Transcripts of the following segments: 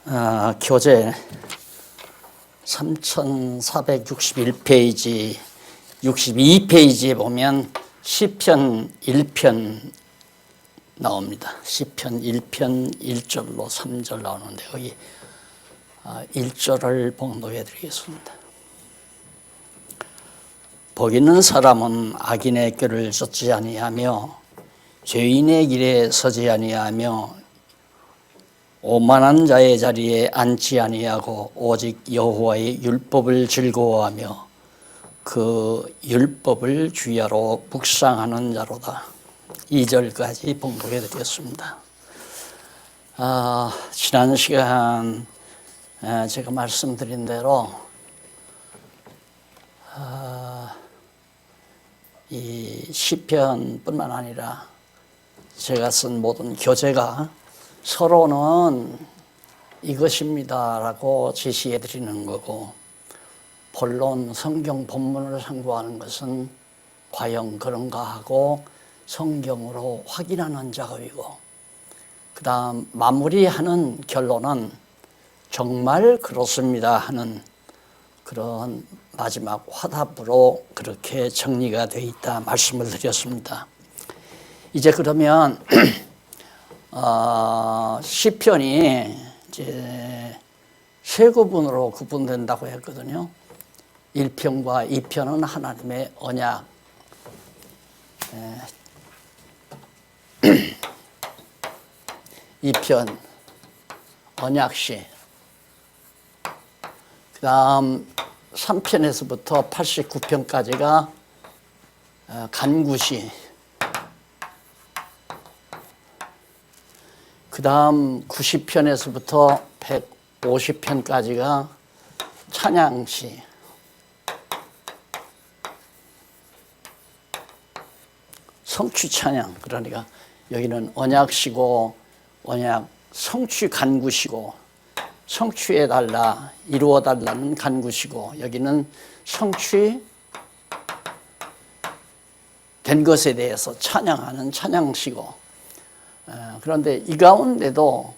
교재 3461페이지 62페이지에 보면 시편 1편 나옵니다. 시편 1편 1절로 3절 나오는데 여기 1절을 봉독해 드리겠습니다. 복 있는 사람은 악인의 꾀를 쫓지 아니하며 죄인의 길에 서지 아니하며 오만한 자의 자리에 앉지 아니하고 오직 여호와의 율법을 즐거워하며 그 율법을 주야로 묵상하는 자로다. 2절까지 봉독해 드렸습니다. 지난 시간 제가 말씀드린 대로 이 시편뿐만 아니라 제가 쓴 모든 교재가 서로는 이것입니다라고 제시해 드리는 거고, 본론 성경 본문을 참고하는 것은 과연 그런가 하고 성경으로 확인하는 작업이고, 그 다음 마무리하는 결론은 정말 그렇습니다 하는 그런 마지막 화답으로 그렇게 정리가 되어 있다 말씀을 드렸습니다. 이제 그러면 시편이 이제 세 구분으로 구분된다고 했거든요. 1편과 2편은 하나님의 언약, 2편 언약시, 그 다음 3편에서부터 89편까지가 간구시, 그 다음 90편에서부터 150편까지가 찬양시, 성취 찬양, 그러니까 여기는 언약시고 언약 성취 간구시고, 성취해달라, 이루어달라는 간구시고, 여기는 성취된 것에 대해서 찬양하는 찬양시고, 그런데 이 가운데도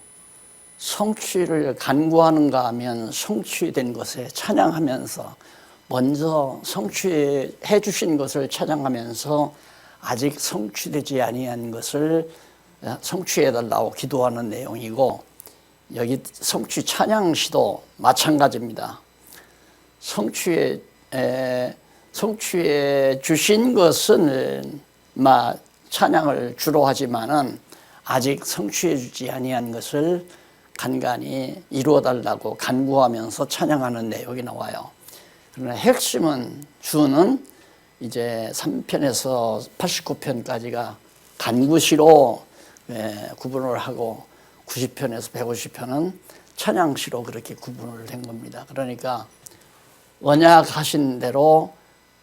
성취를 간구하는가 하면 성취된 것에 찬양하면서, 먼저 성취해 주신 것을 찬양하면서 아직 성취되지 아니한 것을 성취해달라고 기도하는 내용이고, 여기 성취 찬양시도 마찬가지입니다. 성취해 주신 것은 찬양을 주로 하지만은 아직 성취해 주지 아니한 것을 간간히 이루어달라고 간구하면서 찬양하는 내용이 나와요. 그러나 핵심은 주는 이제 3편에서 89편까지가 간구시로 구분을 하고, 90편에서 150편은 찬양시로 그렇게 구분을 된 겁니다. 그러니까 언약하신 대로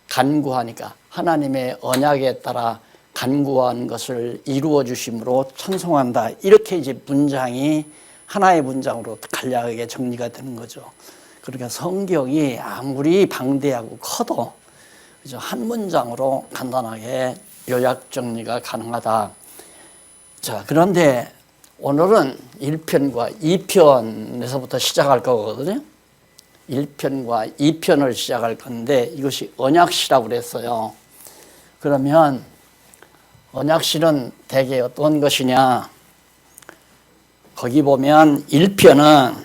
간구하니까 하나님의 언약에 따라 간구한 것을 이루어 주심으로 찬송한다, 이렇게 이제 문장이 하나의 문장으로 간략하게 정리가 되는 거죠. 그러니까 성경이 아무리 방대하고 커도 한 문장으로 간단하게 요약 정리가 가능하다. 자, 그런데 오늘은 1편과 2편에서부터 시작할 거거든요. 1편과 2편을 시작할 건데, 이것이 언약시라고 그랬어요. 그러면 언약시는 대개 어떤 것이냐? 거기 보면 1편은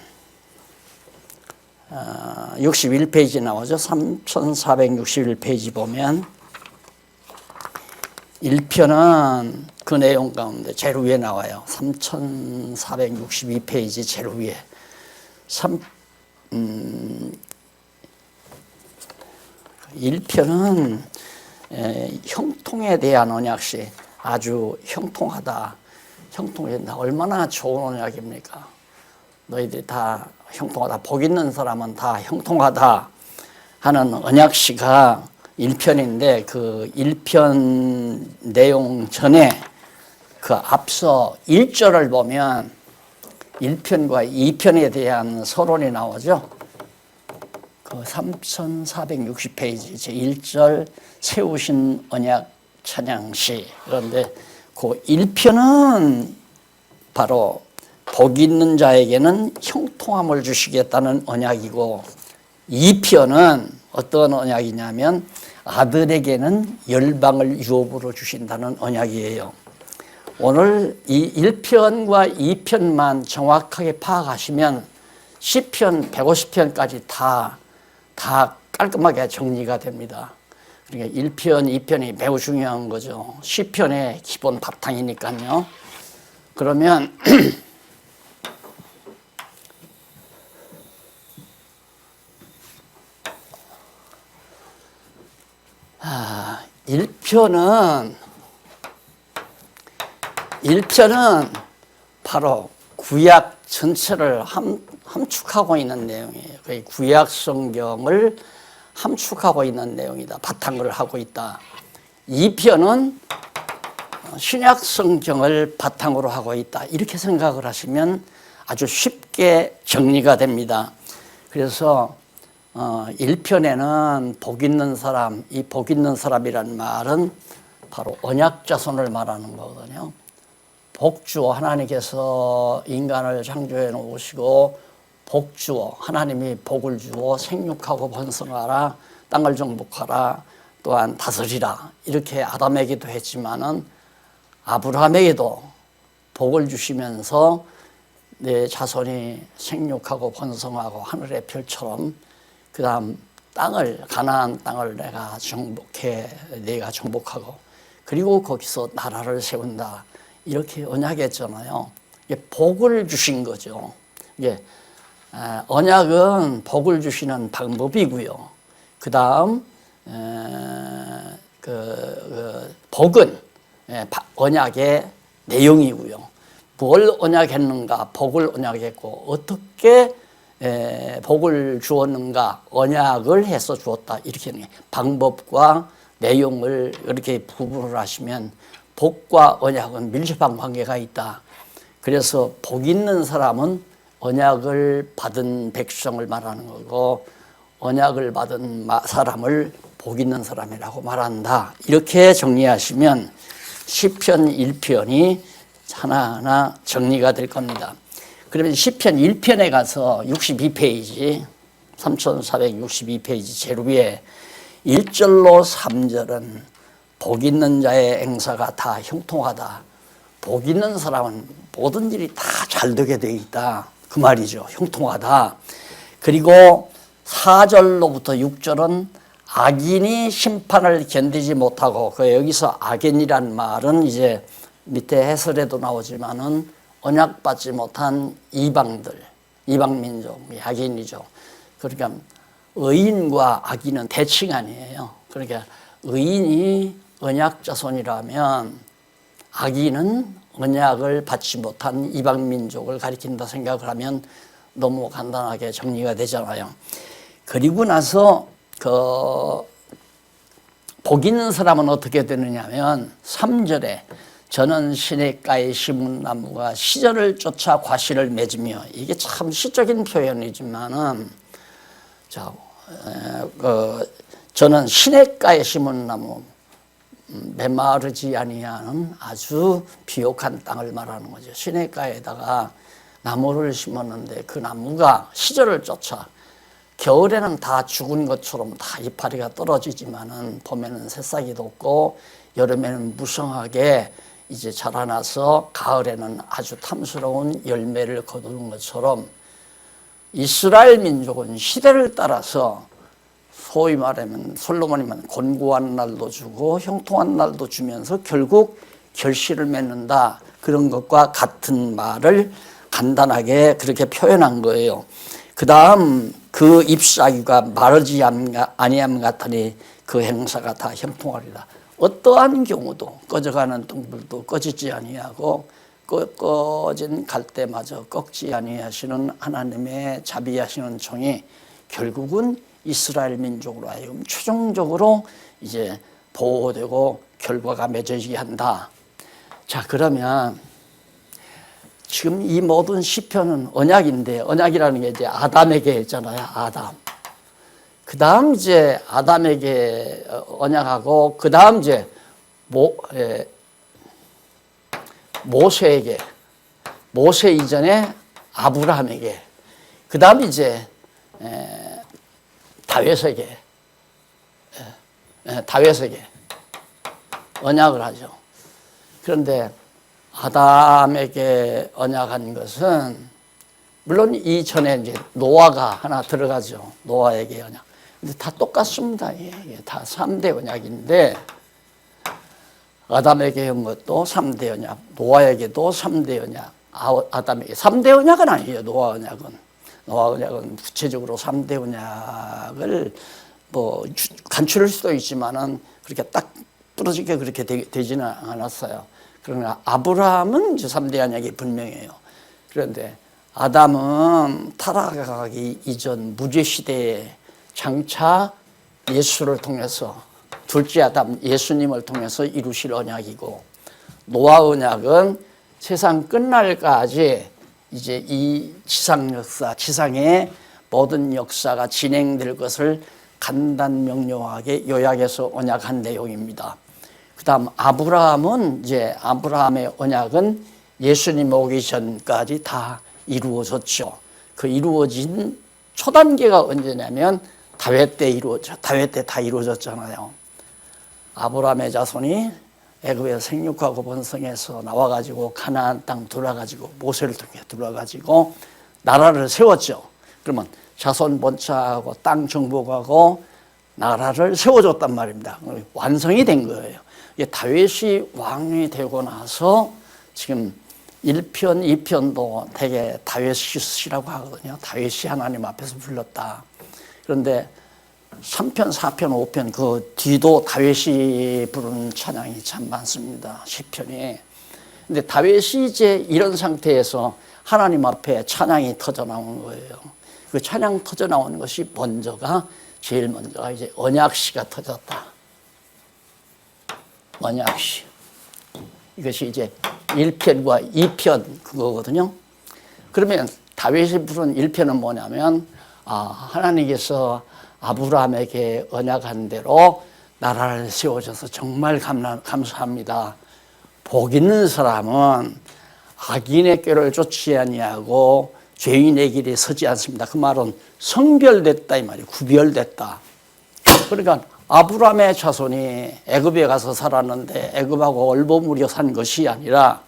61페이지 나오죠. 3461페이지 보면 1편은 그 내용 가운데 제일 위에 나와요. 3462페이지 제일 위에 1편은 형통에 대한 언약시, 아주 형통하다. 형통하다. 얼마나 좋은 언약입니까? 너희들이 다 형통하다. 복 있는 사람은 다 형통하다 하는 언약시가 1편인데, 그 1편 내용 전에 그 앞서 1절을 보면 1편과 2편에 대한 서론이 나오죠. 그 3460페이지 제1절 세우신 언약 찬양시. 그런데 그 1편은 바로 복 있는 자에게는 형통함을 주시겠다는 언약이고, 2편은 어떤 언약이냐면 아들에게는 열방을 유업으로 주신다는 언약이에요. 오늘 이 1편과 2편만 정확하게 파악하시면 시편 150편까지 다 깔끔하게 정리가 됩니다. 그러니까 1편, 2편이 매우 중요한 거죠. 시편의 기본 바탕이니까요. 그러면 1편은 바로 구약 전체를 함축하고 있는 내용이에요. 거의 구약 성경을 함축하고 있는 내용이다. 바탕을 하고 있다. 2편은 신약 성경을 바탕으로 하고 있다. 이렇게 생각을 하시면 아주 쉽게 정리가 됩니다. 그래서 1편에는 복 있는 사람, 이 복 있는 사람이란 말은 바로 언약 자손을 말하는 거거든요. 복주어, 하나님께서 인간을 창조해 놓으시고 복주어, 하나님이 복을 주어 생육하고 번성하라, 땅을 정복하라, 또한 다스리라, 이렇게 아담에게도 했지만은 아브라함에게도 복을 주시면서 내 자손이 생육하고 번성하고 하늘의 별처럼, 그 다음 땅을, 가나안 땅을 내가 정복하고, 그리고 거기서 나라를 세운다, 이렇게 언약했잖아요. 복을 주신 거죠. 언약은 복을 주시는 방법이고요. 그 다음 복은 언약의 내용이고요. 뭘 언약했는가, 복을 언약했고, 어떻게 복을 주었는가, 언약을 해서 주었다, 이렇게 방법과 내용을 이렇게 구분을 하시면 복과 언약은 밀접한 관계가 있다. 그래서 복 있는 사람은 언약을 받은 백성을 말하는 거고, 언약을 받은 사람을 복 있는 사람이라고 말한다. 이렇게 정리하시면 시편 1편이 하나하나 정리가 될 겁니다. 그러면 시편 1편에 가서 62페이지, 3462페이지 제일 위에 1절로 3절은 복 있는 자의 행사가 다 형통하다. 복 있는 사람은 모든 일이 다 잘 되게 되어 있다, 그 말이죠. 형통하다. 그리고 4절로부터 6절은 악인이 심판을 견디지 못하고, 여기서 악인이란 말은 이제 밑에 해설에도 나오지만은 언약받지 못한 이방들, 이방민족이 악인이죠. 그러니까 의인과 악인은 대칭 아니에요. 그러니까 의인이 언약 자손이라면 악인은 언약을 받지 못한 이방민족을 가리킨다 생각을 하면 너무 간단하게 정리가 되잖아요. 그리고 나서 복 있는 사람은 어떻게 되느냐 하면 3절에 저는 시냇가에 심은 나무가 시절을 쫓아 과실을 맺으며, 이게 참 시적인 표현이지만은 저는 시냇가에 심은 나무, 메마르지 아니하는 아주 비옥한 땅을 말하는 거죠. 시냇가에다가 나무를 심었는데 그 나무가 시절을 쫓아, 겨울에는 다 죽은 것처럼 다 이파리가 떨어지지만은 봄에는 새싹이 돋고 여름에는 무성하게 이제 자라나서 가을에는 아주 탐스러운 열매를 거두는 것처럼, 이스라엘 민족은 시대를 따라서 소위 말하면 솔로몬이면 곤고한 날도 주고 형통한 날도 주면서 결국 결실을 맺는다, 그런 것과 같은 말을 간단하게 그렇게 표현한 거예요. 그 다음 그 잎사귀가 마르지 아니함 같으니 그 행사가 다 형통하리라. 어떠한 경우도 꺼져가는 등불도 꺼지지 아니하고 꺼진 갈대마저 꺾지 아니하시는 하나님의 자비하시는 총이 결국은 이스라엘 민족으로 하여금 최종적으로 이제 보호되고 결과가 맺어지게 한다. 자, 그러면 지금 이 모든 시편은 언약인데, 언약이라는 게 이제 아담에게 했잖아요. 아담. 그 다음 이제 아담에게 언약하고, 그 다음 이제 모세에게, 모세 이전에 아브라함에게, 그 다음 이제 다윗에게 언약을 하죠. 그런데 아담에게 언약한 것은 물론 이전에 이제 노아가 하나 들어가죠. 노아에게 언약. 근데 다 똑같습니다. 다 3대 언약인데 아담에게 한 것도 3대 언약, 노아에게도 3대 언약, 아담에게 3대 언약은 아니에요. 노아 언약은 구체적으로 3대 언약을 뭐 간추릴 수도 있지만은 그렇게 딱 부러지게 그렇게 되지는 않았어요. 그러나 아브라함은 이제 3대 언약이 분명해요. 그런데 아담은 타락하기 이전 무죄 시대에 장차 예수를 통해서 둘째 아담 예수님을 통해서 이루실 언약이고, 노아 언약은 세상 끝날까지 이제 이 지상 역사, 지상의 모든 역사가 진행될 것을 간단 명료하게 요약해서 언약한 내용입니다. 그 다음 아브라함은 이제 아브라함의 언약은 예수님 오기 전까지 다 이루어졌죠. 그 이루어진 초단계가 언제냐면 다윗 때 다 이루어졌잖아요. 아브라함의 자손이 애굽에서 생육하고 번성해서 나와가지고 가나안 땅 들어가지고 모세를 통해 들어가지고 나라를 세웠죠. 그러면 자손 번창하고 땅 정복하고 나라를 세워줬단 말입니다. 완성이 된 거예요. 다윗이 왕이 되고 나서 지금 1편, 2편도 되게 다윗이라고 하거든요. 다윗이 하나님 앞에서 불렀다. 그런데 3편, 4편, 5편 그 뒤도 다윗이 부르는 찬양이 참 많습니다. 시편이. 근데 다윗이 이제 이런 상태에서 하나님 앞에 찬양이 터져 나오는 거예요. 그 찬양 터져 나오는 것이 제일 먼저가 이제 언약시가 터졌다. 언약시. 이것이 이제 1편과 2편 그거거든요. 그러면 다윗이 부른 1편은 뭐냐면 하나님께서 아브라함에게 언약한 대로 나라를 세워줘서 정말 감사합니다. 복 있는 사람은 악인의 꾀를 쫓지 아니하고 죄인의 길에 서지 않습니다. 그 말은 성별됐다 이 말이에요. 구별됐다. 그러니까 아브라함의 자손이 애굽에 가서 살았는데 애굽하고 얼버무려 산 것이 아니라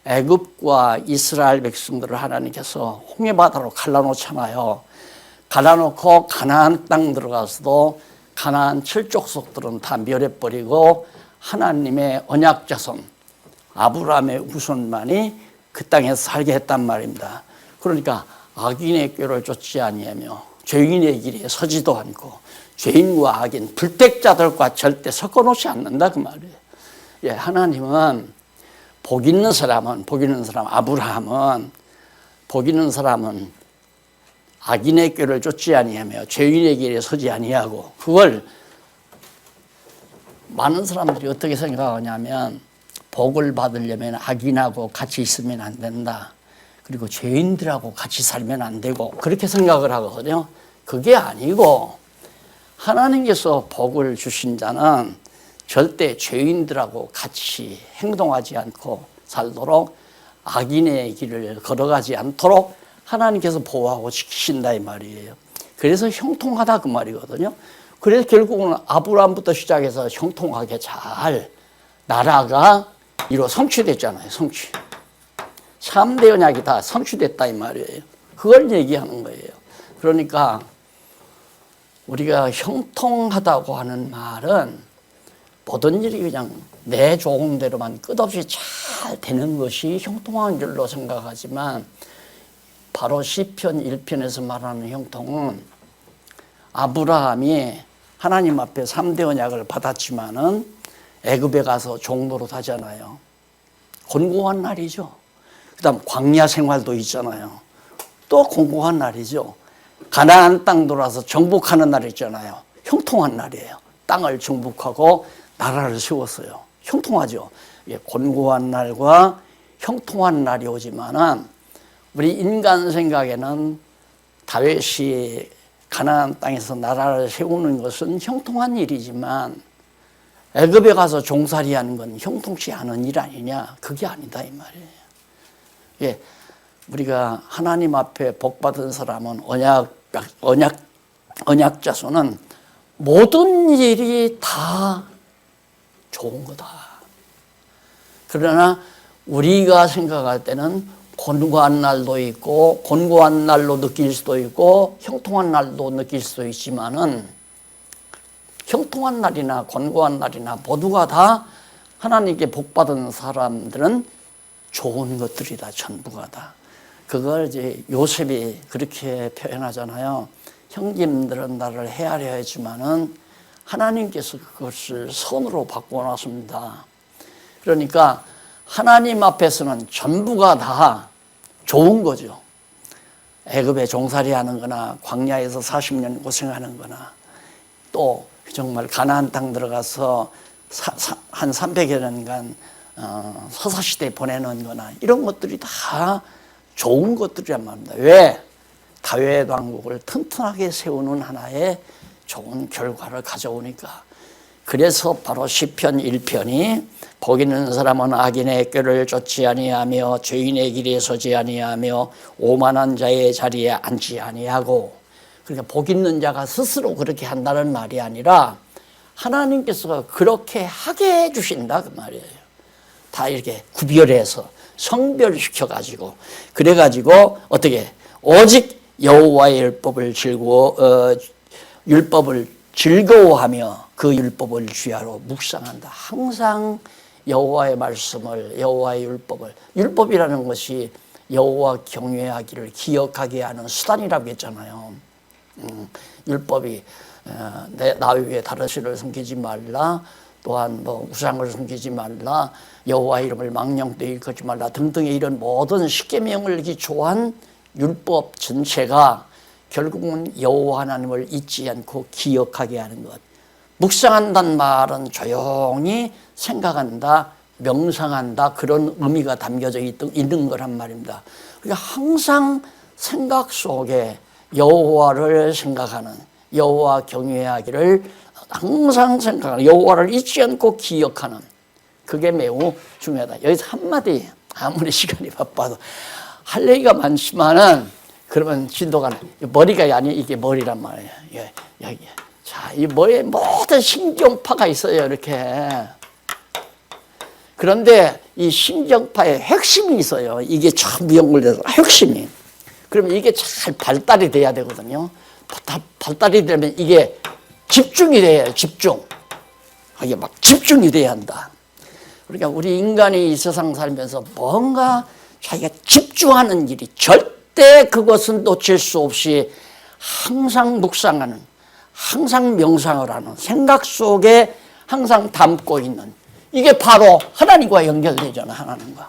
애굽과 이스라엘 백성들을 하나님께서 홍해바다로 갈라놓잖아요. 갈라놓고 가나안 땅 들어가서도 가나안 칠족속들은 다 멸해버리고 하나님의 언약 자손 아브라함의 후손만이 그 땅에서 살게 했단 말입니다. 그러니까 악인의 꾀를 쫓지 아니하며 죄인의 길에 서지도 않고 죄인과 악인 불택자들과 절대 섞어놓지 않는다 그 말이에요. 하나님은 복 있는 사람 아브라함은 복 있는 사람은 악인의 꾀를 쫓지 아니하며 죄인의 길에 서지 아니하고, 그걸 많은 사람들이 어떻게 생각하냐면 복을 받으려면 악인하고 같이 있으면 안 된다. 그리고 죄인들하고 같이 살면 안 되고 그렇게 생각을 하거든요. 그게 아니고 하나님께서 복을 주신 자는 절대 죄인들하고 같이 행동하지 않고 살도록 악인의 길을 걸어가지 않도록 하나님께서 보호하고 지키신다 이 말이에요. 그래서 형통하다 그 말이거든요. 그래서 결국은 아브라함부터 시작해서 형통하게 잘 나라가 성취됐잖아요. 3대 언약이 다 성취됐다 이 말이에요. 그걸 얘기하는 거예요. 그러니까 우리가 형통하다고 하는 말은 모든 일이 그냥 내 조공대로만 끝없이 잘 되는 것이 형통한 줄로 생각하지만 바로 시편 1편에서 말하는 형통은 아브라함이 하나님 앞에 3대 언약을 받았지만은 애굽에 가서 종노릇 하잖아요. 곤고한 날이죠. 그 다음 광야 생활도 있잖아요. 또 곤고한 날이죠. 가나안 땅 돌아서 정복하는 날 있잖아요. 형통한 날이에요. 땅을 정복하고 나라를 세웠어요. 형통하죠. 곤고한 날과 형통한 날이 오지만은 우리 인간 생각에는 다윗이 가나안 땅에서 나라를 세우는 것은 형통한 일이지만 애굽에 가서 종살이하는 건 형통치 않은 일 아니냐? 그게 아니다 이 말이에요. 우리가 하나님 앞에 복 받은 사람은 언약 자손은 모든 일이 다 좋은 거다. 그러나 우리가 생각할 때는 곤고한 날도 있고 곤고한 날로 느낄 수도 있고 형통한 날도 느낄 수도 있지만은 형통한 날이나 곤고한 날이나 모두가 다 하나님께 복 받은 사람들은 좋은 것들이다. 전부가 다. 그걸 이제 요셉이 그렇게 표현하잖아요. 형님들은 나를 헤아려 했지만은 하나님께서 그것을 선으로 바꿔놨습니다. 그러니까 하나님 앞에서는 전부가 다 좋은 거죠. 애굽에 종살이 하는 거나 광야에서 40년 고생하는 거나 또 정말 가나안 땅 들어가서 한 300여 년간 서사시대 보내는 거나 이런 것들이 다 좋은 것들이란 말입니다. 왜? 다윗 왕국을 튼튼하게 세우는 하나의 좋은 결과를 가져오니까. 그래서 바로 시편 1편이 복 있는 사람은 악인의 꾀를 쫓지 아니하며 죄인의 길에 서지 아니하며 오만한 자의 자리에 앉지 아니하고, 그러니까 복 있는 자가 스스로 그렇게 한다는 말이 아니라 하나님께서 그렇게 하게 해주신다 그 말이에요. 다 이렇게 구별해서 성별시켜가지고 그래가지고 어떻게 오직 여호와의 율법을 즐거워하며 그 율법을 주야로 묵상한다. 항상 여호와의 말씀을, 여호와의 율법이라는 것이 여호와 경외하기를 기억하게 하는 수단이라고 했잖아요. 율법이 나 위에 다른 신을 섬기지 말라, 또한 뭐 우상을 섬기지 말라, 여호와 이름을 망령되이 일컫지 말라 등등의 이런 모든 십계명을 기초한 율법 전체가 결국은 여호와 하나님을 잊지 않고 기억하게 하는 것. 묵상한다는 말은 조용히 생각한다, 명상한다, 그런 의미가 담겨져 있는 거란 말입니다. 그러니까 항상 생각 속에 여호와를 생각하는, 여호와 경외하기를 항상 생각하는, 여호와를 잊지 않고 기억하는, 그게 매우 중요하다. 여기서 한마디, 아무리 시간이 바빠도 할 얘기가 많지만은 그러면 진도가 머리가 아니 이게 머리란 말이에요. 여기. 자, 이 머리에 모든 신경파가 있어요. 이렇게. 그런데 이 신경파에 핵심이 있어요. 이게 전부 연결돼서 핵심이. 그러면 이게 잘 발달이 돼야 되거든요. 발달이 되면 이게 집중이 돼야 해요. 집중. 이게 막 집중이 돼야 한다. 그러니까 우리 인간이 이 세상 살면서 뭔가 자기가 집중하는 일이 절대 그것은 놓칠 수 없이 항상 묵상하는, 항상 명상을 하는, 생각 속에 항상 담고 있는, 이게 바로 하나님과 연결되잖아. 하나님과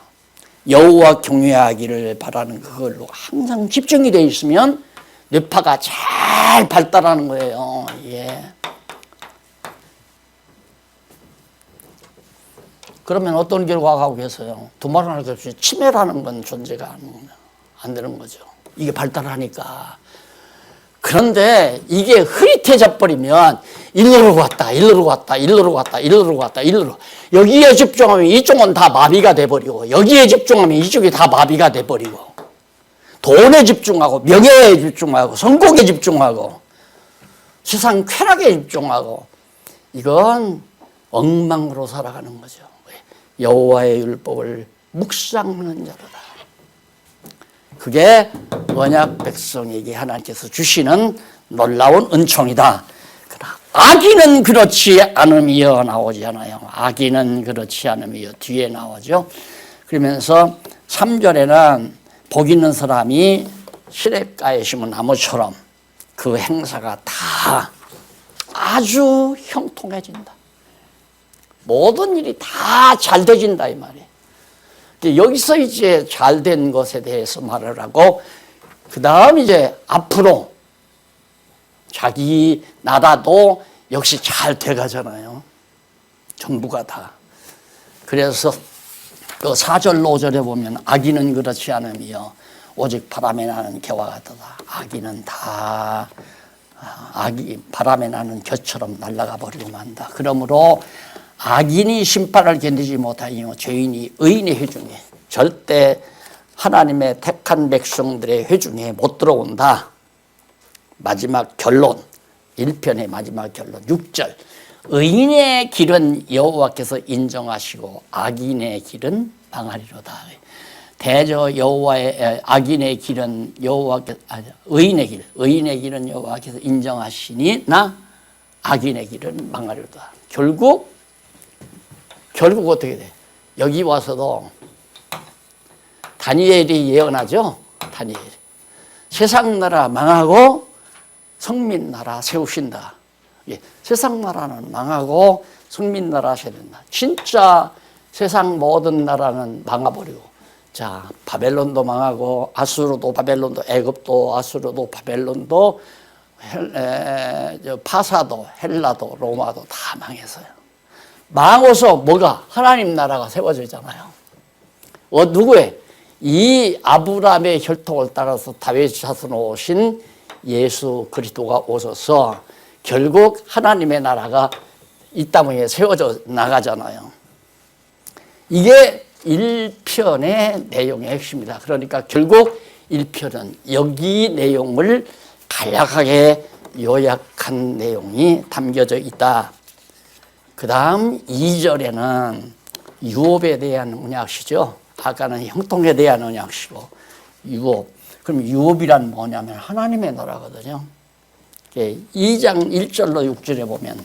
여호와 경외하기를 바라는 그걸로 항상 집중이 돼 있으면 뇌파가 잘 발달하는 거예요. 예. 그러면 어떤 결과가 가고 계세요? 두말은 할 것 없이 치매라는 건 존재가 안 되는 거죠. 이게 발달하니까. 그런데 이게 흐릿해져 버리면 일로로 갔다, 일로로 갔다, 일로로 갔다, 일로로 갔다, 일로로. 여기에 집중하면 이쪽은 다 마비가 돼버리고, 여기에 집중하면 이쪽이 다 마비가 돼버리고, 돈에 집중하고, 명예에 집중하고, 성공에 집중하고, 세상 쾌락에 집중하고, 이건 엉망으로 살아가는 거죠. 여호와의 율법을 묵상하는 자로다. 그게 언약 백성에게 하나님께서 주시는 놀라운 은총이다. 악인은 그렇지 않으며 나오잖아요. 악인은 그렇지 않으며 뒤에 나오죠. 그러면서 3절에는 복 있는 사람이 시냇가에 심은 나무처럼 그 행사가 다 아주 형통해진다. 모든 일이 다 잘 되진다 이 말이에요. 여기서 이제 잘된 것에 대해서 말을 하고, 그 다음 이제 앞으로 자기 나라도 역시 잘 돼가잖아요. 전부가 다. 그래서 그 4절 5절에 보면 악인은 그렇지 않으며 오직 바람에 나는 겨와 같도다. 악인은 다 바람에 나는 겨처럼 날아가 버리고 만다. 그러므로 악인이 심판을 견디지 못하며 죄인이 의인의 회중에 절대 하나님의 택한 백성들의 회중에 못 들어온다. 마지막 결론, 1편의 마지막 결론 6절. 의인의 길은 여호와께서 인정하시고 악인의 길은 망하리로다. 대저 여호와의 악인의 길은 여호와께서 의인의 길은 여호와께서 인정하시니 나 악인의 길은 망하리로다. 결국 어떻게 돼? 여기 와서도 다니엘이 예언하죠. 다니엘. 세상 나라 망하고 성민 나라 세우신다. 예, 세상 나라는 망하고 성민 나라 세운다. 진짜 세상 모든 나라는 망해버리고, 자, 바벨론도 망하고 아수르도 바벨론도 애굽도 아수르도 바벨론도 파사도 헬라도 로마도 다 망했어요. 망해서 뭐가? 하나님 나라가 세워지잖아요. 누구의? 이 아브라함의 혈통을 따라서 다윗 자손으로 오신 예수 그리스도가 오셔서 결국 하나님의 나라가 이 땅 위에 세워져 나가잖아요. 이게 1편의 내용의 핵심이다. 그러니까 결국 1편은 여기 내용을 간략하게 요약한 내용이 담겨져 있다. 그 다음 2절에는 유업에 대한 언약시죠. 아까는 형통에 대한 언약시고 유업. 그럼 유업이란 뭐냐면 하나님의 나라거든요. 2장 1절로 6절에 보면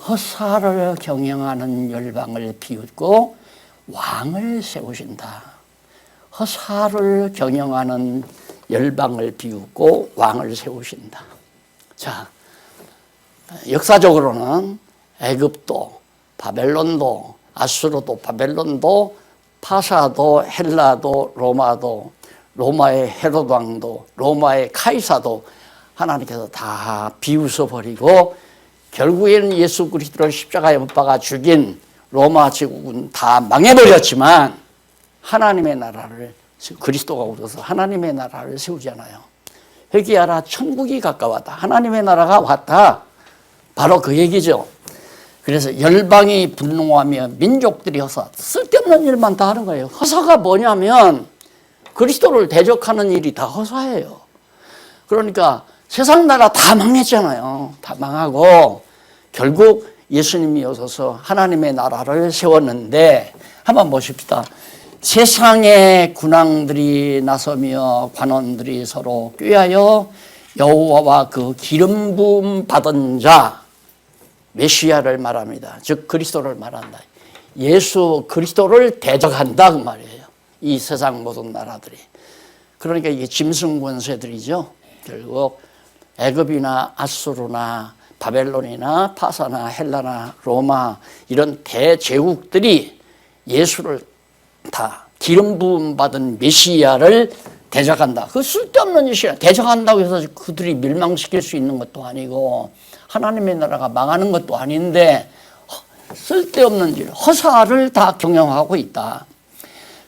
허사를 경영하는 열방을 비웃고 왕을 세우신다. 허사를 경영하는 열방을 비웃고 왕을 세우신다. 자, 역사적으로는 애굽도 바벨론도 아수르도 바벨론도 파사도 헬라도 로마도 로마의 헤롯 왕도 로마의 카이사도 하나님께서 다 비웃어버리고 결국에는 예수 그리스도를 십자가에 못 박아 죽인 로마 제국은 다 망해버렸지만 하나님의 나라를 그리스도가 오셔서 하나님의 나라를 세우잖아요. 회개하라 천국이 가까웠다. 하나님의 나라가 왔다. 바로 그 얘기죠. 그래서 열방이 분노하며 민족들이 허사, 쓸데없는 일만 다 하는 거예요. 허사가 뭐냐면 그리스도를 대적하는 일이 다 허사예요. 그러니까 세상 나라 다 망했잖아요. 다 망하고 결국 예수님이 오셔서 하나님의 나라를 세웠는데 한번 보십시다. 세상의 군왕들이 나서며 관원들이 서로 꾀하여 여호와와 그 기름 부음 받은 자 메시아를 말합니다. 즉 그리스도를 말한다. 예수 그리스도를 대적한다 그 말이에요. 이 세상 모든 나라들이. 그러니까 이게 짐승 권세들이죠. 결국 애굽이나 아수르나 바벨론이나 파사나 헬라나 로마 이런 대제국들이 예수를 다 기름 부음 받은 메시아를 대적한다. 그 쓸데없는 짓이야. 대적한다고 해서 그들이 멸망시킬 수 있는 것도 아니고 하나님의 나라가 망하는 것도 아닌데 쓸데없는 일, 허사를 다 경영하고 있다.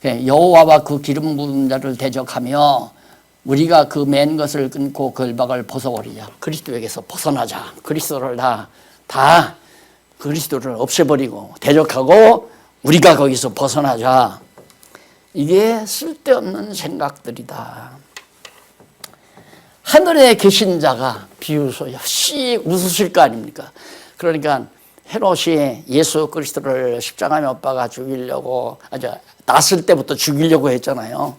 여호와와 그 기름 부은 자를 대적하며 우리가 그 맨 것을 끊고 걸박을 벗어버리자. 그리스도에게서 벗어나자. 그리스도를 다 그리스도를 없애버리고 대적하고 우리가 거기서 벗어나자. 이게 쓸데없는 생각들이다. 하늘에 계신 자가 비웃어 역시 웃으실 거 아닙니까? 그러니까 헤롯이 예수 그리스도를 십자가에 못 박아 죽이려고 났을 때부터 죽이려고 했잖아요.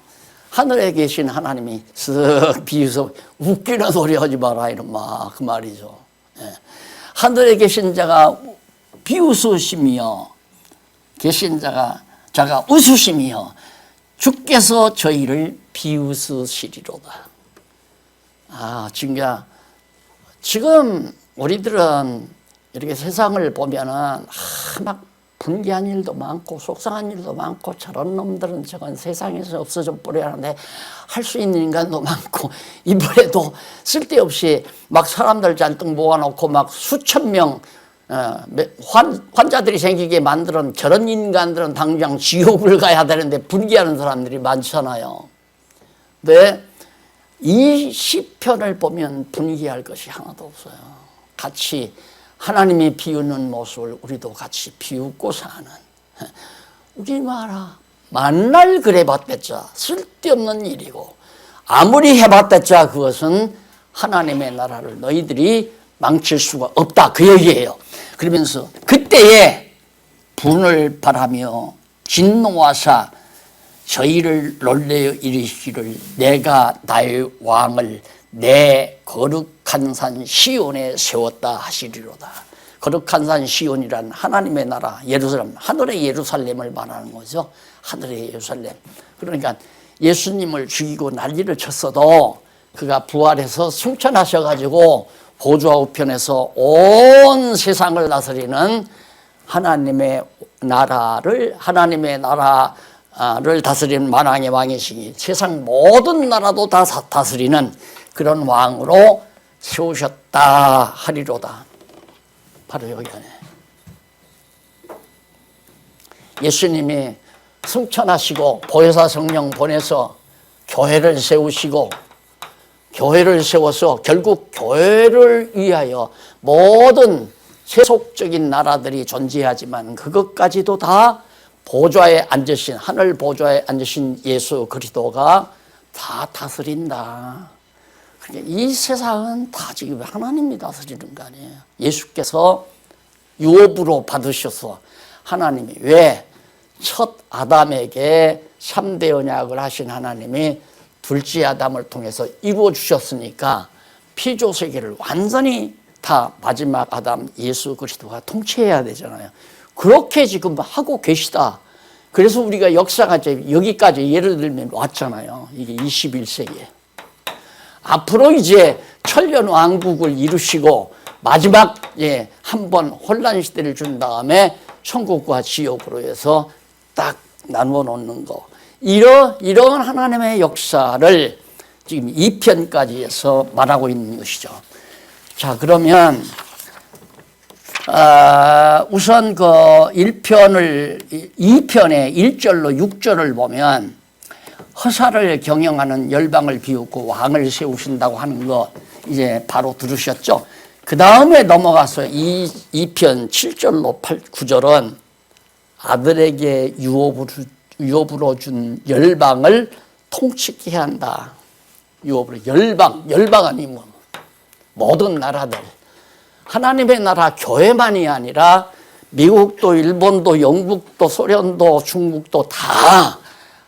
하늘에 계신 하나님이 쓱 비웃어 웃기는 소리 하지 마라 이런 그 말이죠. 예. 하늘에 계신 자가 비웃으시며 계신 자가 웃으시며 주께서 저희를 비웃으시리로다. 지금 우리들은 이렇게 세상을 보면은 막 분개한 일도 많고 속상한 일도 많고 저런 놈들은 저건 세상에서 없어져 버려야 하는데 할 수 있는 인간도 많고 이번에도 쓸데없이 막 사람들 잔뜩 모아놓고 막 수천 명 환자들이 생기게 만드는 저런 인간들은 당장 지옥을 가야 되는데 분개하는 사람들이 많잖아요. 근데 이 시편을 보면 분개할 것이 하나도 없어요. 같이 하나님이 비우는 모습을 우리도 같이 비웃고 사는. 웃지 마라. 만날 그래 봤댔자 쓸데없는 일이고 아무리 해봤댔자 그것은 하나님의 나라를 너희들이 망칠 수가 없다 그 얘기예요. 그러면서 그때에 분을 바라며 진노하사 저희를 놀래어 이르시기를 내가 나의 왕을 내 거룩한 산 시온에 세웠다 하시리로다. 거룩한 산 시온이란 하나님의 나라 예루살렘, 하늘의 예루살렘을 말하는 거죠. 하늘의 예루살렘. 그러니까 예수님을 죽이고 난리를 쳤어도 그가 부활해서 승천하셔가지고 보좌 우편에서 온 세상을 다스리는 하나님의 나라를 다스리는 만왕의 왕이시니 세상 모든 나라도 다 다스리는 그런 왕으로 세우셨다 하리로다. 바로 여기 안에 예수님이 승천하시고 보혜사 성령 보내서 교회를 세우시고 교회를 세워서 결국 교회를 위하여 모든 세속적인 나라들이 존재하지만 그것까지도 다 보좌에 앉으신 하늘 보좌에 앉으신 예수 그리스도가 다 다스린다. 그러니까 이 세상은 다 지금 하나님이 다스리는 거 아니에요. 예수께서 유업으로 받으셔서 하나님이 왜 첫 아담에게 3대 언약을 하신 하나님이 둘째 아담을 통해서 이루어 주셨으니까 피조 세계를 완전히 다 마지막 아담 예수 그리스도가 통치해야 되잖아요. 그렇게 지금 하고 계시다. 그래서 우리가 역사가 이제 여기까지 예를 들면 왔잖아요. 이게 21세기에. 앞으로 이제 천년 왕국을 이루시고 마지막 한번 혼란 시대를 준 다음에 천국과 지옥으로 해서 딱 나누어 놓는 거. 이런 하나님의 역사를 지금 2편까지 해서 말하고 있는 것이죠. 자, 그러면 우선 그 2편의 1절로 6절을 보면 허사를 경영하는 열방을 비우고 왕을 세우신다고 하는 거 이제 바로 들으셨죠? 그 다음에 넘어가서 2편 7절로 9절은 아들에게 유업으로 준 열방을 통치케 한다. 유업으로 열방 아니면 모든 나라들. 하나님의 나라 교회만이 아니라 미국도 일본도 영국도 소련도 중국도 다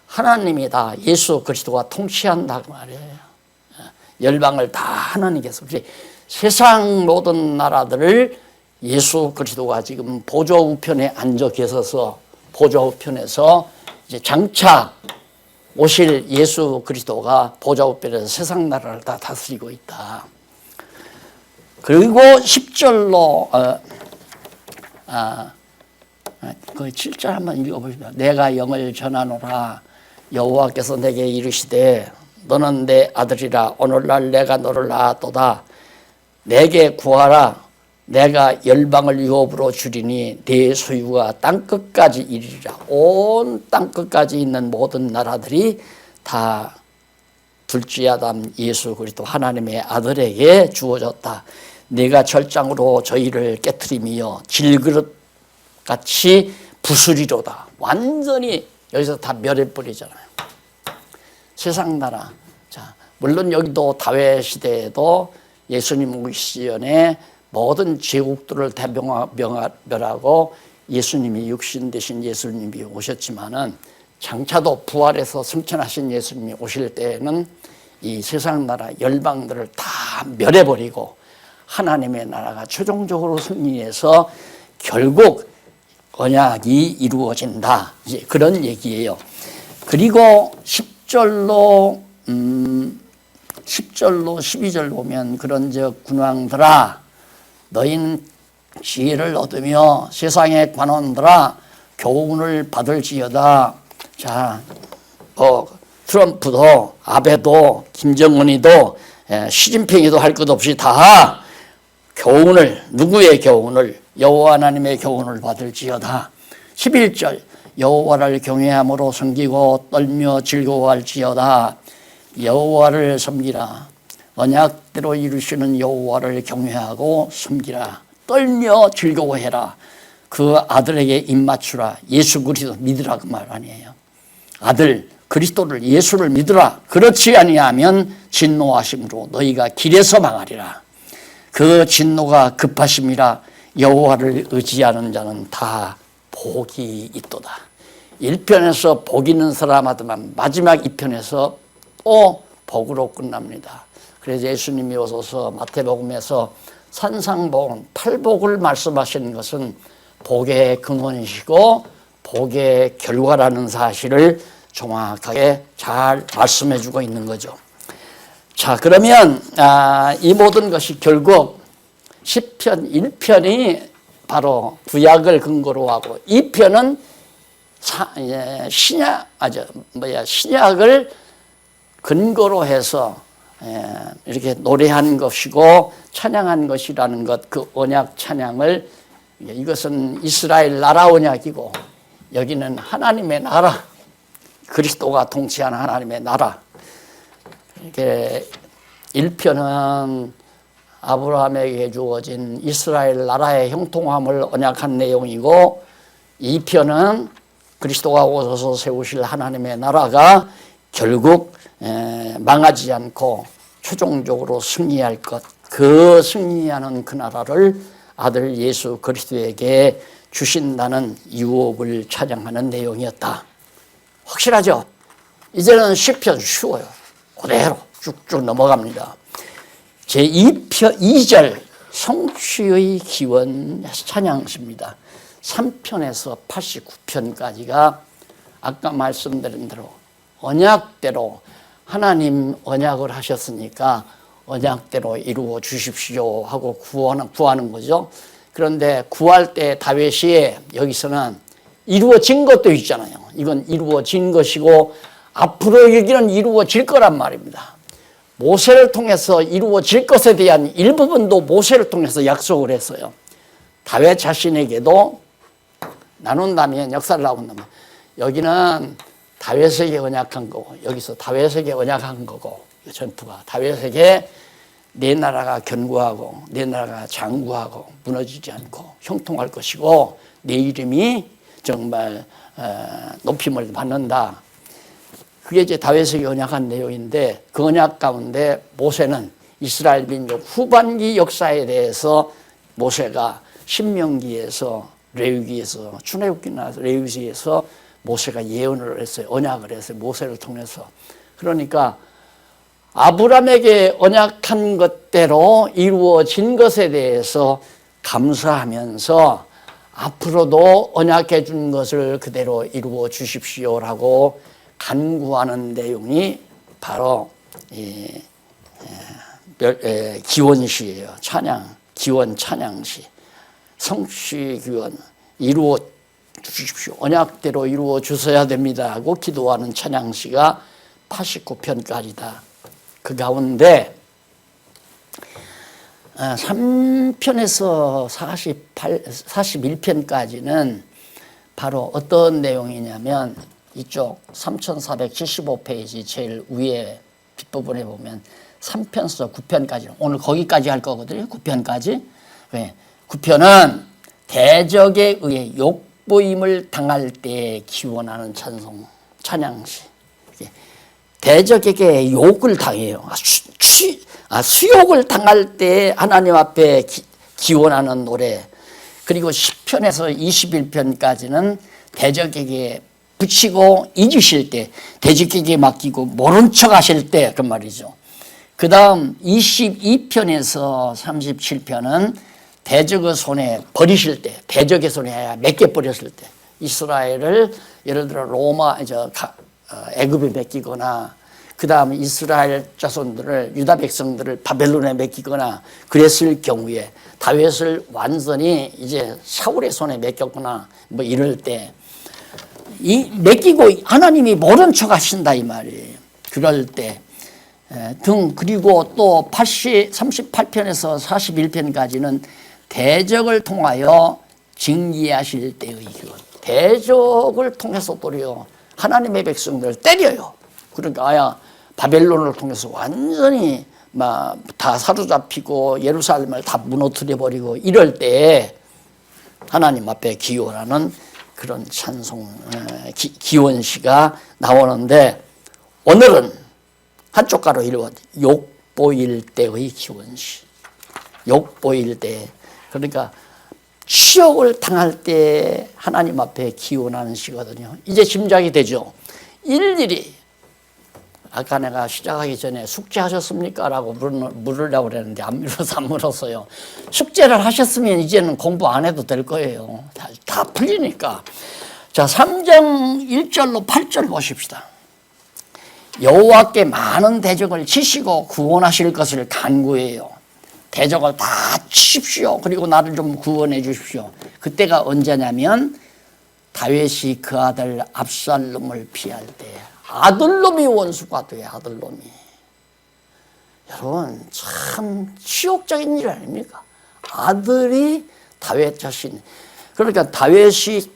하나님이 다 예수 그리스도가 통치한다고 말이에요. 열방을 다 하나님께서. 세상 모든 나라들을 예수 그리스도가 지금 보좌 우편에 앉아 계셔서 보좌 우편에서 이제 장차 오실 예수 그리스도가 보좌 우편에서 세상 나라를 다 다스리고 있다. 그리고 10절로 그 7절 한번 읽어보십시오. 내가 영을 전하노라 여호와께서 내게 이르시되 너는 내 아들이라 오늘날 내가 너를 낳았도다. 내게 구하라. 내가 열방을 유업으로 주리니 내 소유가 땅끝까지 이르리라. 온 땅끝까지 있는 모든 나라들이 다 둘째 아담 예수 그리스도 하나님의 아들에게 주어졌다. 내가 절장으로 저희를 깨트리며 질그릇같이 부수리로다. 완전히 여기서 다 멸해버리잖아요. 세상 나라. 자, 물론 여기도 다윗 시대에도 예수님 오시기 전에 모든 제국들을 다 멸하고 예수님이 육신 되신 예수님이 오셨지만은 장차도 부활해서 승천하신 예수님이 오실 때에는 이 세상 나라 열방들을 다 멸해버리고 하나님의 나라가 최종적으로 승리해서 결국 언약이 이루어진다. 이제 그런 얘기예요. 그리고 10절로 12절 보면 그런즉 군왕들아 너희는 지혜를 얻으며 세상의 관원들아 교훈을 받을지어다. 자, 트럼프도 아베도 김정은이도 시진핑이도 할 것 없이 다 교훈을 누구의 교훈을 여호와 하나님의 교훈을 받을지어다. 11절 여호와를 경외함으로 섬기고 떨며 즐거워할지어다. 여호와를 섬기라. 언약대로 이루시는 여호와를 경외하고 섬기라. 떨며 즐거워해라. 그 아들에게 입맞추라. 예수 그리스도 믿으라 그 말 아니에요. 아들 그리스도를 예수를 믿으라. 그렇지 아니하면 진노하심으로 너희가 길에서 망하리라. 그 진노가 급하심이라. 여호와를 의지하는 자는 다 복이 있도다. 1편에서 복 있는 사람 하더만 마지막 2편에서 또 복으로 끝납니다. 그래서 예수님이 오셔서 마태복음에서 산상복음 8복을 말씀하시는 것은 복의 근원이시고 복의 결과라는 사실을 정확하게 잘 말씀해 주고 있는 거죠. 자, 그러면 이 모든 것이 결국 시편 1편이 바로 구약을 근거로 하고 2편은 신약을 근거로 해서 이렇게 노래한 것이고 찬양한 것이라는 것, 그 언약 찬양을, 이것은 이스라엘 나라 언약이고 여기는 하나님의 나라, 그리스도가 통치하는 하나님의 나라. 이렇게 1편은 아브라함에게 주어진 이스라엘 나라의 형통함을 언약한 내용이고 2편은 그리스도가 오셔서 세우실 하나님의 나라가 결국 망하지 않고 최종적으로 승리할 것, 그 승리하는 그 나라를 아들 예수 그리스도에게 주신다는 유업을 찬양하는 내용이었다. 확실하죠? 이제는 시편 쉬워요. 그대로 쭉쭉 넘어갑니다. 제2편 2절 성취의 기원 찬양시입니다. 3편에서 89편까지가 아까 말씀드린 대로 언약대로 하나님 언약을 하셨으니까 언약대로 이루어 주십시오 하고 구하는 거죠. 그런데 구할 때 다윗이 여기서는 이루어진 것도 있잖아요. 이건 이루어진 것이고 앞으로 여기는 이루어질 거란 말입니다. 모세를 통해서 이루어질 것에 대한 일부분도 모세를 통해서 약속을 했어요. 다윗 자신에게도 나눈다면, 역사를 나눈다면 여기는 다윗에게 언약한 거고 여기서 다윗에게 언약한 거고, 전투가 다윗에게 내 나라가 견고하고 내 나라가 장구하고 무너지지 않고 형통할 것이고 내 이름이 정말 높임을 받는다. 그게 이제 다윗에게 언약한 내용인데, 그 언약 가운데 모세는 이스라엘 민족 후반기 역사에 대해서 모세가 신명기에서, 레위기에서, 출애굽기나 레위기에서 모세가 예언을 했어요. 언약을 했어요. 모세를 통해서. 그러니까 아브라함에게 언약한 것대로 이루어진 것에 대해서 감사하면서 앞으로도 언약해 준 것을 그대로 이루어 주십시오라고 간구하는 내용이 바로 기원시예요. 찬양, 기원 찬양시. 성취 기원 이루어 주십시오. 언약대로 이루어 주셔야 됩니다 하고 기도하는 찬양시가 89편까지다. 그 가운데 3편에서 41편까지는 바로 어떤 내용이냐면 이쪽 3475페이지 제일 위에 뒷부분에 보면 3편에서 9편까지, 오늘 거기까지 할 거거든요. 9편까지. 왜? 9편은 대적에 의해 욕보임을 당할 때 기원하는 찬송, 찬양시. 대적에게 욕을 당해요. 수욕을 당할 때 하나님 앞에 기원하는 노래. 그리고 10편에서 21편까지는 대적에게 붙이고 잊으실 때, 대적에게 맡기고 모른 척 하실 때, 그 말이죠. 그 다음 22편에서 37편은 대적의 손에 버리실 때, 대적의 손에 맡겨 버렸을 때, 이스라엘을 예를 들어 애굽에 맡기거나, 그 다음 이스라엘 자손들을, 유다 백성들을 바벨론에 맡기거나 그랬을 경우에 다윗을 완전히 이제 사울의 손에 맡겼거나 뭐 이럴 때, 이 맡기고 하나님이 모른 척 하신다 이 말이에요. 그럴 때 등, 그리고 또 38편에서 41편까지는 대적을 통하여 징계하실 때의 기원. 대적을 통해서 또요 하나님의 백성들을 때려요. 그러니까 바벨론을 통해서 완전히 막 다 사로잡히고 예루살렘을 다 무너뜨려 버리고 이럴 때 하나님 앞에 기원하는 그런 찬송 기원시가 나오는데 오늘은 한쪽 가로 읽어 욕보일 때의 기원시. 욕보일 때, 그러니까 치욕을 당할 때 하나님 앞에 기원하는 시거든요. 이제 짐작이 되죠. 일일이 아까 내가 시작하기 전에 숙제하셨습니까? 라고 물으려고 그랬는데 안 물었어요. 숙제를 하셨으면 이제는 공부 안 해도 될 거예요. 다 풀리니까. 자, 3장 1절로 8절 보십시다. 여호와께 많은 대적을 치시고 구원하실 것을 간구해요. 대적을 다 치십시오. 그리고 나를 좀 구원해 주십시오. 그때가 언제냐면 다윗이 그 아들 압살롬을 피할 때 아들놈이 원수가 돼. 아들놈이. 여러분 참 치욕적인 일 아닙니까? 아들이 다윗 자신. 그러니까 다윗이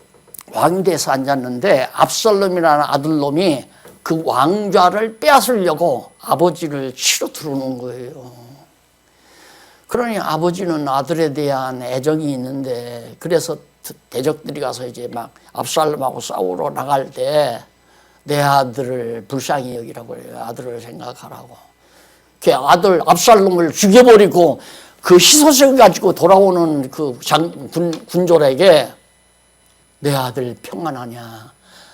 왕대에서 앉았는데 압살롬이라는 아들놈이 그 왕좌를 빼앗으려고 아버지를 치러 들어오는 거예요. 그러니 아버지는 아들에 대한 애정이 있는데, 그래서 대적들이 가서 이제 막 압살롬하고 싸우러 나갈 때 내 아들을 불쌍히 여기라고 해요. 아들을 생각하라고. 그 아들 압살롬을 죽여버리고 그 희소식을 가지고 돌아오는 그 군졸에게 내 아들 평안하냐,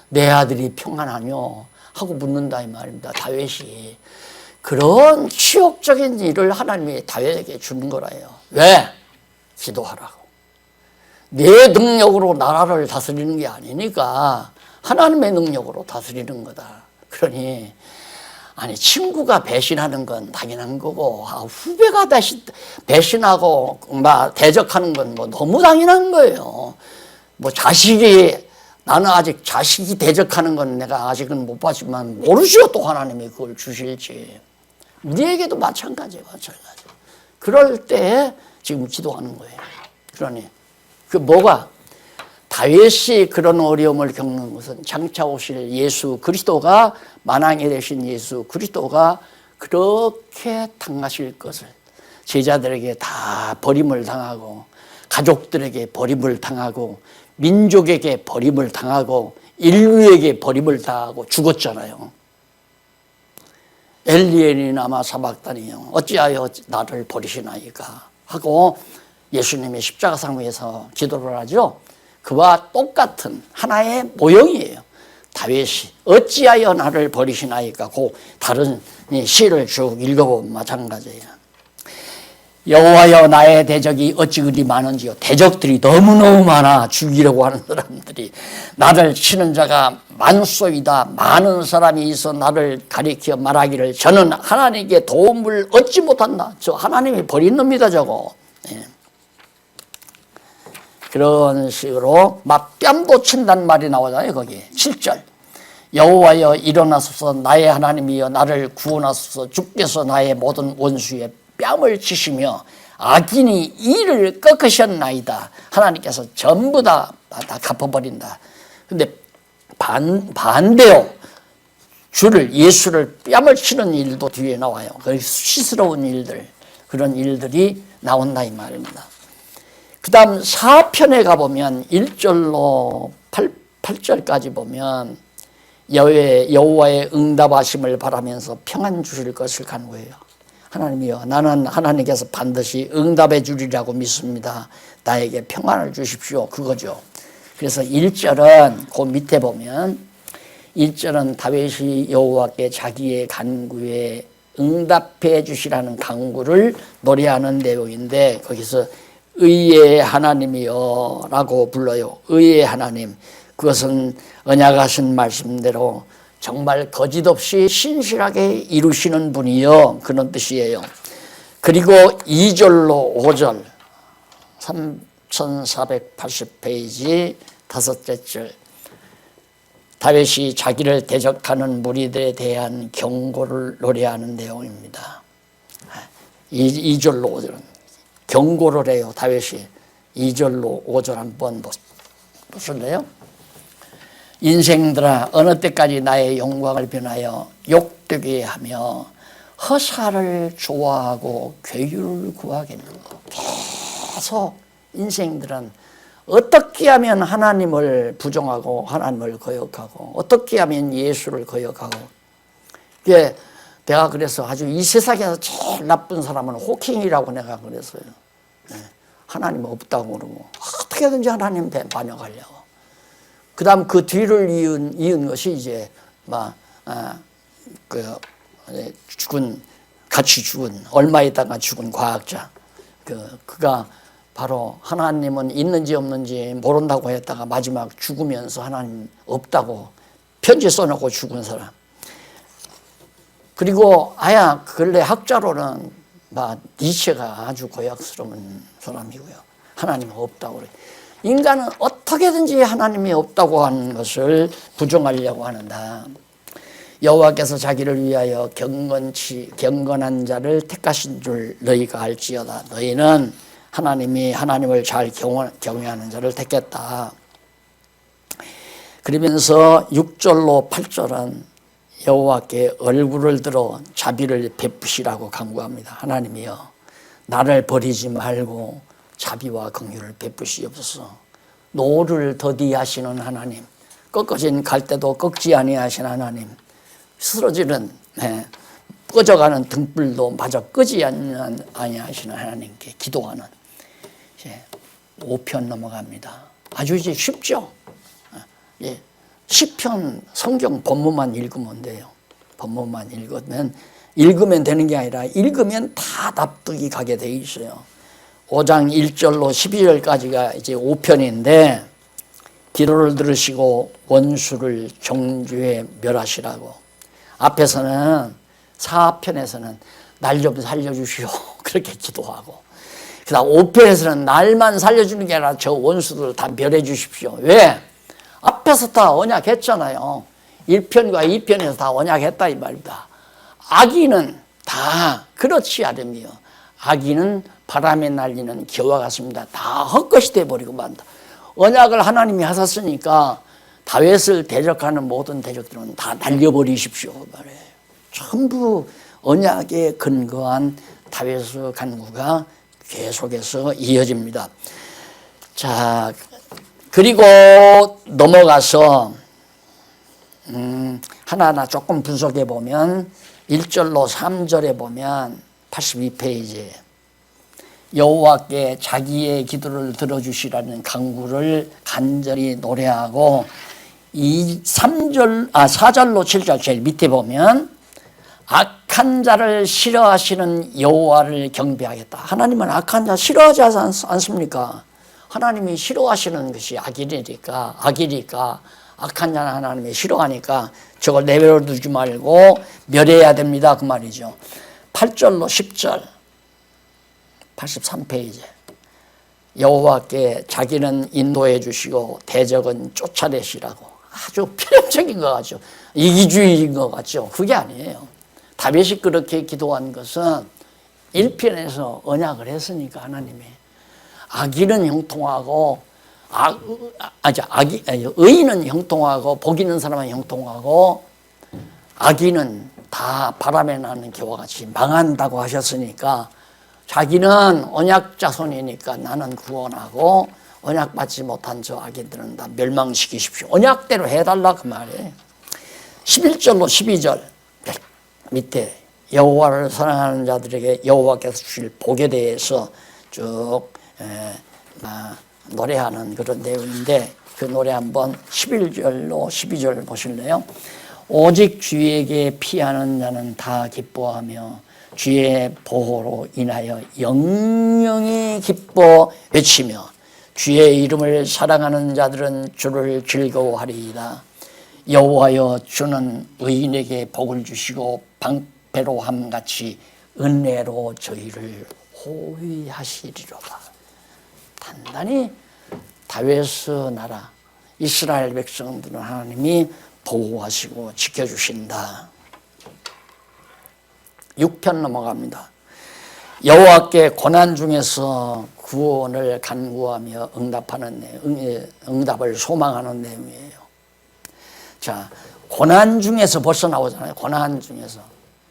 내 아들이 평안하뇨 하고 묻는다 이 말입니다. 다윗이. 그런 치욕적인 일을 하나님이 다윗에게 주는 거라요. 왜? 기도하라고. 내 능력으로 나라를 다스리는 게 아니니까 하나님의 능력으로 다스리는 거다. 그러니 아니 친구가 배신하는 건 당연한 거고 후배가 배신하고 막 대적하는 건 뭐 너무 당연한 거예요. 뭐 나는 아직 자식이 대적하는 건 내가 아직은 못 봤지만 모르죠. 또 하나님이 그걸 주실지. 우리에게도 마찬가지예요. 그럴 때 지금 기도하는 거예요. 그러니 그 뭐가 다윗이 그런 어려움을 겪는 것은 장차 오실 예수 그리스도가, 만왕에 되신 예수 그리스도가 그렇게 당하실 것을, 제자들에게 다 버림을 당하고 가족들에게 버림을 당하고 민족에게 버림을 당하고 인류에게 버림을 당하고 죽었잖아요. 엘리엘이 나마 사박다니요 어찌하여 나를 버리시나이까 하고 예수님이 십자가상 위에서 기도를 하죠. 그와 똑같은 하나의 모형이에요. 다윗이 어찌하여 나를 버리시나이까. 그 다른 시를 쭉 읽어보면 마찬가지예요. 여호와여 나의 대적이 어찌 그리 많은지요. 대적들이 너무너무 많아. 죽이려고 하는 사람들이. 나를 치는 자가 많소이다. 많은 사람이 있어 나를 가리켜 말하기를 저는 하나님께 도움을 얻지 못한다. 저 하나님이 버린 놈이다 저거. 예. 그런 식으로 막 뺨도 친단 말이 나오잖아요. 거기 7절. 여호와여 일어나소서 나의 하나님이여 나를 구원하소서. 주께서 나의 모든 원수의 뺨을 치시며 악인이 이를 꺾으셨나이다. 하나님께서 전부 다 갚아버린다. 근데 반대요. 예수를 뺨을 치는 일도 뒤에 나와요. 그 수치스러운 일들, 그런 일들이 나온다 이 말입니다. 그 다음 4편에 가보면 1절로 8절까지 보면 여호와의 응답하심을 바라면서 평안 주실 것을 간구해요. 하나님이여 나는 하나님께서 반드시 응답해 주리라고 믿습니다. 나에게 평안을 주십시오. 그거죠. 그래서 1절은 그 밑에 보면 1절은 다윗이 여호와께 자기의 간구에 응답해 주시라는 간구를 노래하는 내용인데 거기서 의의 하나님이여 라고 불러요. 의의 하나님. 그것은 언약하신 말씀대로 정말 거짓 없이 신실하게 이루시는 분이요. 그런 뜻이에요. 그리고 2절로 5절 3480페이지 다섯째 절 다윗이 자기를 대적하는 무리들에 대한 경고를 노래하는 내용입니다. 2절로 5절은 경고를 해요. 다윗이 2절로 5절 한번 보실래요? 인생들아 어느 때까지 나의 영광을 변하여 욕되게 하며 허사를 좋아하고 괴유를 구하겠는가. 계속 인생들은 어떻게 하면 하나님을 부정하고 하나님을 거역하고 어떻게 하면 예수를 거역하고. 이게 내가 그래서 아주 이 세상에서 제일 나쁜 사람은 호킹이라고 내가 그랬어요. 하나님 없다고 그러고 어떻게든지 하나님 반역하려고. 그 다음 그 뒤를 이은 것이 이제 같이 죽은 얼마 있다가 죽은 과학자. 그가 바로 하나님은 있는지 없는지 모른다고 했다가 마지막 죽으면서 하나님 없다고 편지 써놓고 죽은 사람. 그리고 근래 학자로는 니체가 아주 고약스러운 사람이고요. 하나님은 없다고 그래요. 인간은 어떻게든지 하나님이 없다고 하는 것을 부정하려고 하는다. 여호와께서 자기를 위하여 경건한 자를 택하신 줄 너희가 알지어다. 너희는 하나님을 잘 경외하는 자를 택했다. 그러면서 6절로 8절은 여호와께 얼굴을 들어 자비를 베푸시라고 간구합니다. 하나님이여 나를 버리지 말고 자비와 긍휼을 베푸시옵소서. 노를 더디하시는 하나님, 꺾어진 갈대도 꺾지 아니하시는 하나님, 쓰러지는 꺼져가는 등불도 마저 끄지 아니하시는 하나님께 기도하는 5편 넘어갑니다. 아주 이제 쉽죠. 시편 성경 본문만 읽으면 돼요. 본문만 읽으면 되는 게 아니라 읽으면 다 납득이 가게 돼 있어요. 5장 1절로 12절까지가 이제 5편인데 기도를 들으시고 원수를 정죄에 멸하시라고. 앞에서는 4편에서는 날 좀 살려주시오 그렇게 기도하고, 그 다음 5편에서는 날만 살려주는 게 아니라 저 원수들 다 멸해 주십시오. 왜? 앞에서 다 언약했잖아요. 1편과 2편에서 다 언약했다 이 말입니다. 악인은 다 그렇지 않으며 악인은 바람에 날리는 겨와 같습니다. 다 헛것이 돼버리고 만다. 언약을 하나님이 하셨으니까 다윗을 대적하는 모든 대적들은 다 날려버리십시오 말이에요. 전부 언약에 근거한 다윗의 간구가 계속해서 이어집니다. 자, 그리고 넘어가서 하나하나 조금 분석해 보면 1절로 3절에 보면 82페이지에 여호와께 자기의 기도를 들어주시라는 간구를 간절히 노래하고 4절로 7절 제일 밑에 보면 악한 자를 싫어하시는 여호와를 경배하겠다. 하나님은 악한 자 싫어하지 않습니까? 하나님이 싫어하시는 것이 악이니까 악한 자는 하나님이 싫어하니까 저걸 내버려 두지 말고 멸해야 됩니다 그 말이죠. 8절로 10절 83페이지 여호와께 자기는 인도해 주시고 대적은 쫓아내시라고. 아주 필연적인 것 같죠. 이기주의인 것 같죠. 그게 아니에요. 다윗이 그렇게 기도한 것은 1편에서 언약을 했으니까 하나님이 악인은 형통하고 의인은 형통하고 복 있는 사람은 형통하고 악인은 다 바람에 나는 겨와 같이 망한다고 하셨으니까 자기는 언약 자손이니까 나는 구원하고 언약 받지 못한 저 악인들은 다 멸망시키십시오. 언약대로 해달라 그 말이에요. 11절로 12절 밑에 여호와를 사랑하는 자들에게 여호와께서 주실 복에 대해서 쭉 노래하는 그런 내용인데 그 노래 한번 11절로 12절 보실래요? 오직 주에게 피하는 자는 다 기뻐하며 주의 보호로 인하여 영영이 기뻐 외치며 주의 이름을 사랑하는 자들은 주를 즐거워하리이다. 여호와여 주는 의인에게 복을 주시고 방패로함같이 은혜로 저희를 호위하시리로다. 단단히 다윗의 나라 이스라엘 백성들은 하나님이 보호하시고 지켜주신다. 6편 넘어갑니다. 여호와께 고난 중에서 구원을 간구하며 응답을 소망하는 내용이에요. 자, 고난 중에서 벌써 나오잖아요. 고난 중에서.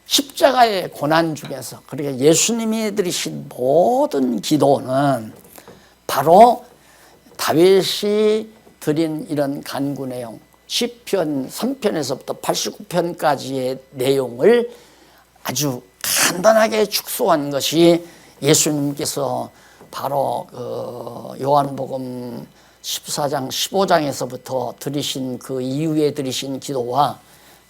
십자가의 고난 중에서. 그러니까 예수님이 들으신 모든 기도는 바로 다윗이 드린 이런 간구 내용, 시편 3편에서부터 89편까지의 내용을 아주 간단하게 축소한 것이 예수님께서 바로 요한복음 14장 15장에서부터 드리신 그 이후에 드리신 기도와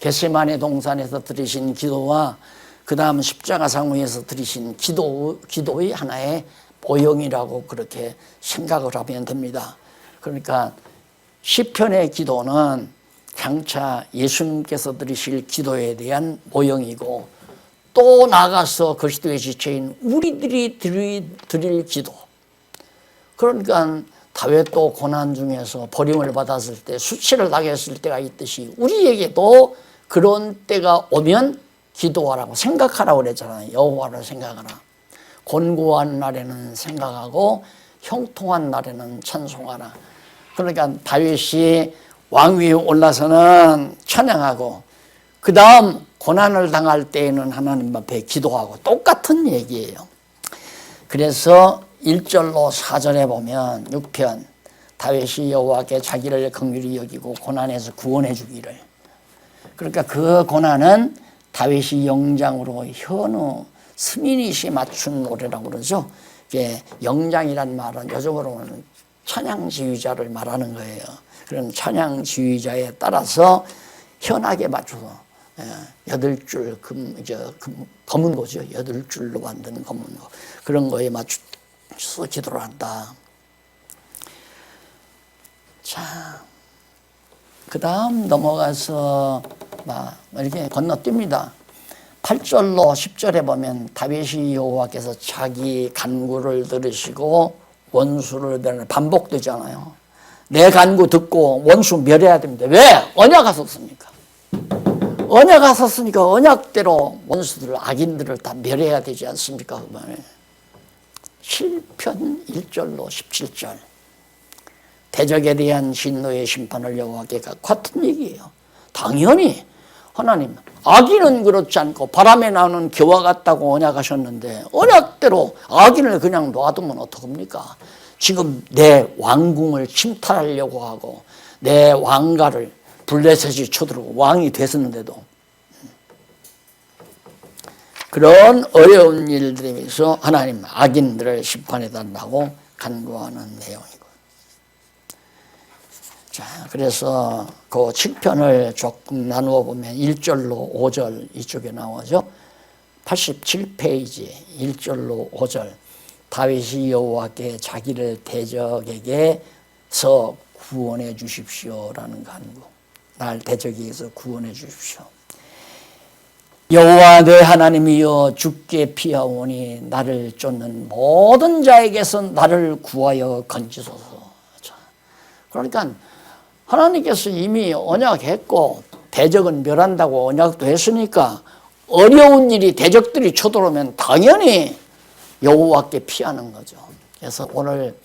겟세마네 동산에서 드리신 기도와 그 다음 십자가상 위에서 드리신 기도의 하나의 모형이라고 그렇게 생각을 하면 됩니다. 그러니까 시편의 기도는 장차 예수님께서 드리실 기도에 대한 모형이고, 또 나아가서 그리스도의 지체인 우리들이 드릴 기도, 그러니까 다윗도 고난 중에서 버림을 받았을 때, 수치를 당했을 때가 있듯이 우리에게도 그런 때가 오면 기도하라고, 생각하라고 그랬잖아요. 여호와를 생각하라. 곤고한 날에는 생각하고 형통한 날에는 찬송하라. 그러니까 다윗이 왕위에 올라서는 찬양하고, 그 다음 고난을 당할 때에는 하나님 앞에 기도하고, 똑같은 얘기예요. 그래서 1절로 4절에 보면 6편, 다윗이 여호와께 자기를 긍휼히 여기고 고난에서 구원해 주기를. 그러니까 그 고난은 다윗이 영장으로 현우 스미닛이 맞춘 노래라고 그러죠. 이게 영장이란 말은 요즘으로는 찬양 지휘자를 말하는 거예요. 그런 찬양 지휘자에 따라서 현하게 맞춰서 8줄 검은 거죠. 8줄로 만든 검은 거. 그런 거에 맞춰서 기도를 한다. 자, 그 다음 넘어가서 이렇게 건너뜁니다. 8절로 10절에 보면 다윗이 여호와께서 자기 간구를 들으시고 원수를 멸하는, 반복되잖아요. 내 간구 듣고 원수 멸해야 됩니다. 왜? 언약하셨으니까. 언약하셨으니까 언약대로 원수들, 악인들을 다 멸해야 되지 않습니까? 시편 1절로 17절. 대적에 대한 진노의 심판을 여호와께 같은 얘기예요. 당연히 하나님, 악인은 그렇지 않고 바람에 나오는 겨와 같다고 언약하셨는데 언약대로 악인을 그냥 놔두면 어떡합니까? 지금 내 왕궁을 침탈하려고 하고 내 왕가를 블레셋이 쳐들어오고 왕이 됐었는데도 그런 어려운 일들에서 하나님 악인들을 심판해 달라고 간구하는 내용이고. 자, 그래서 그 7편을 조금 나누어 보면 1절로 5절 이쪽에 나오죠. 87페이지 1절로 5절. 다윗이 여호와께 자기를 대적에게서 구원해 주십시오라는 간구. 날 대적에게서 구원해 주십시오. 여호와 내 하나님이여, 주께 피하오니 나를 쫓는 모든 자에게서 나를 구하여 건지소서. 그러니까 하나님께서 이미 언약했고 대적은 멸한다고 언약도 했으니까 어려운 일이 대적들이 쳐들어오면 당연히 여호와께 피하는 거죠. 그래서 오늘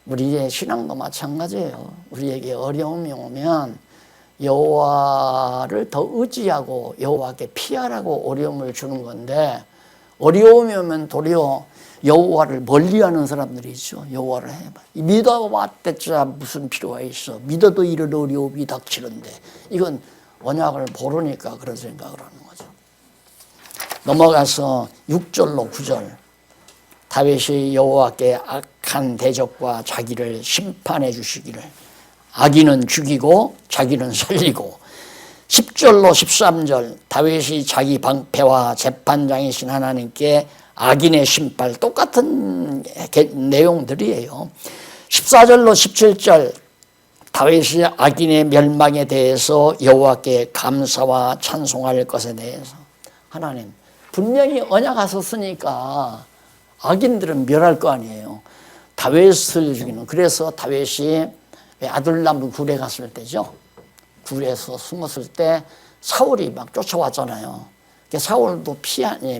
우리의 신앙도 마찬가지예요. 우리에게 어려움이 오면 여호와를 더 의지하고 여호와께 피하라고 어려움을 주는 건데, 어려움이 오면 도리어 여호와를 멀리하는 사람들이 있죠. 여호와를 해봐. 믿어봤댔자 무슨 필요가 있어. 믿어도 이를 어려움이 닥치는데. 이건 언약을 모르니까 그런 생각을 하는 거죠. 넘어가서 6절로 9절. 다윗이 여호와께 악한 대적과 자기를 심판해 주시기를. 악인은 죽이고 자기는 살리고. 10절로 13절. 다윗이 자기 방패와 재판장이신 하나님께 악인의 심판, 똑같은 내용들이에요. 14절로 17절. 다윗이 악인의 멸망에 대해서 여호와께 감사와 찬송할 것에 대해서. 하나님, 분명히 언약하셨으니까 악인들은 멸할 거 아니에요. 다윗을 죽이는. 그래서 다윗이 아둘람 굴에 갔을 때죠. 굴에서 숨었을 때 사울이 막 쫓아왔잖아요. 사울도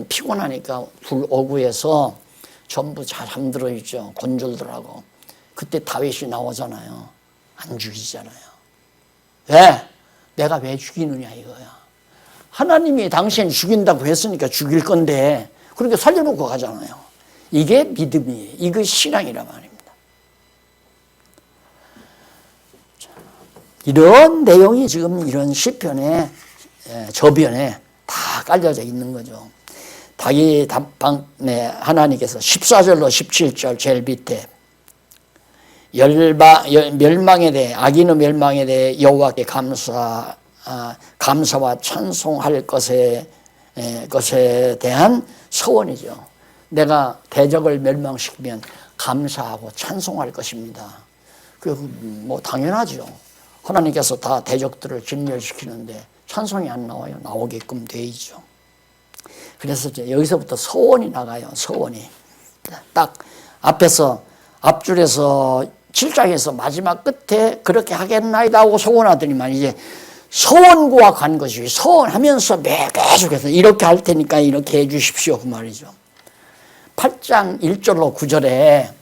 피곤하니까 굴 어구에서 전부 잘 잠들어 있죠. 곤졸들하고. 그때 다윗이 나오잖아요. 안 죽이잖아요. 왜? 내가 왜 죽이느냐 이거야. 하나님이 당신 죽인다고 했으니까 죽일 건데, 그러니까 살려놓고 가잖아요. 이게 믿음이에요. 이게 신앙이란 말입니다. 이런 내용이 지금 이런 시편의 저변에 다 깔려져 있는 거죠. 다윗 단방에 하나님께서 14절로 17절 제일 밑에 멸망에 대해 악인의 멸망에 대해 여호와께 감사와 찬송할 것에 대한 서원이죠. 내가 대적을 멸망시키면 감사하고 찬송할 것입니다. 뭐 당연하죠. 하나님께서 다 대적들을 진멸시키는데 찬송이 안 나와요. 나오게끔 돼 있죠. 그래서 이제 여기서부터 서원이 나가요. 서원이 딱 앞줄에서 7장에서 마지막 끝에 그렇게 하겠나이다 하고 서원하더니만 이제 서원과 간 것이 서원하면서 계속해서 이렇게 할 테니까 이렇게 해 주십시오 그 말이죠. 8장 1절로 9절에